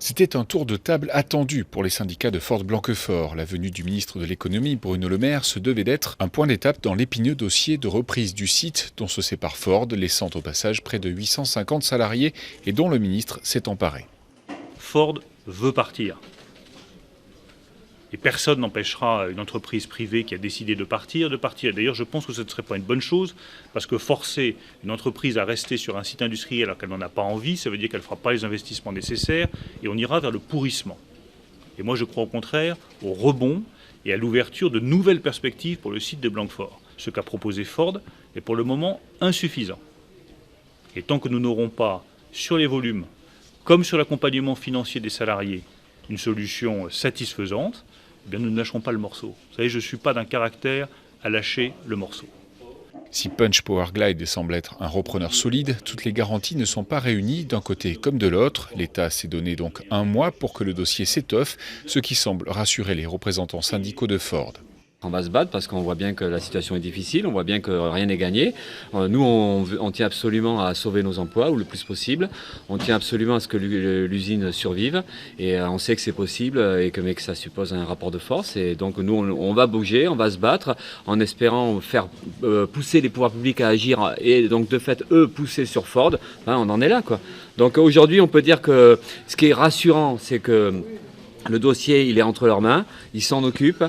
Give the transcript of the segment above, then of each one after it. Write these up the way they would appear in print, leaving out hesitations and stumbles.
C'était un tour de table attendu pour les syndicats de Ford-Blanquefort. La venue du ministre de l'économie, Bruno Le Maire, se devait d'être un point d'étape dans l'épineux dossier de reprise du site dont se sépare Ford, laissant au passage près de 850 salariés et dont le ministre s'est emparé. Ford veut partir. Et personne n'empêchera une entreprise privée qui a décidé de partir. D'ailleurs, je pense que ce ne serait pas une bonne chose, parce que forcer une entreprise à rester sur un site industriel alors qu'elle n'en a pas envie, ça veut dire qu'elle ne fera pas les investissements nécessaires, et on ira vers le pourrissement. Et moi, je crois au contraire au rebond et à l'ouverture de nouvelles perspectives pour le site de Blanquefort. Ce qu'a proposé Ford est pour le moment insuffisant. Et tant que nous n'aurons pas, sur les volumes, comme sur l'accompagnement financier des salariés, une solution satisfaisante, eh bien nous ne lâcherons pas le morceau. Vous savez, je ne suis pas d'un caractère à lâcher le morceau. Si Punch Powerglide semble être un repreneur solide, toutes les garanties ne sont pas réunies d'un côté comme de l'autre. L'État s'est donné donc un mois pour que le dossier s'étoffe, ce qui semble rassurer les représentants syndicaux de Ford. On va se battre parce qu'on voit bien que la situation est difficile, on voit bien que rien n'est gagné. Nous, on tient absolument à sauver nos emplois ou le plus possible. On tient absolument à ce que l'usine survive et on sait que c'est possible mais que ça suppose un rapport de force. Et donc nous, on va bouger, on va se battre en espérant faire pousser les pouvoirs publics à agir et donc de fait, eux, pousser sur Ford. Ben, on en est là, quoi. Donc aujourd'hui, on peut dire que ce qui est rassurant, c'est que le dossier, il est entre leurs mains, ils s'en occupent.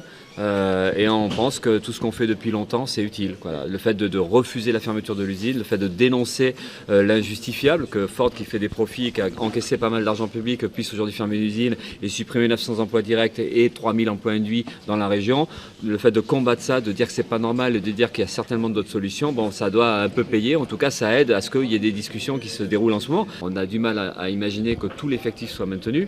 Et on pense que tout ce qu'on fait depuis longtemps, c'est utile. Voilà. Le fait de refuser la fermeture de l'usine, le fait de dénoncer l'injustifiable, que Ford qui fait des profits, qui a encaissé pas mal d'argent public, puisse aujourd'hui fermer l'usine et supprimer 900 emplois directs et 3000 emplois induits dans la région. Le fait de combattre ça, de dire que c'est pas normal et de dire qu'il y a certainement d'autres solutions, bon, ça doit un peu payer. En tout cas, ça aide à ce qu'il y ait des discussions qui se déroulent en ce moment. On a du mal à imaginer que tout l'effectif soit maintenu.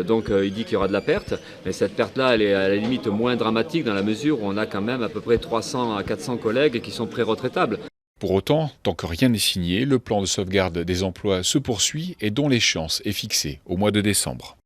Donc il dit qu'il y aura de la perte, mais cette perte-là, elle est à la limite moins dramatique dans la mesure où on a quand même à peu près 300 à 400 collègues qui sont pré-retraitables. Pour autant, tant que rien n'est signé, le plan de sauvegarde des emplois se poursuit et dont l'échéance est fixée au mois de décembre.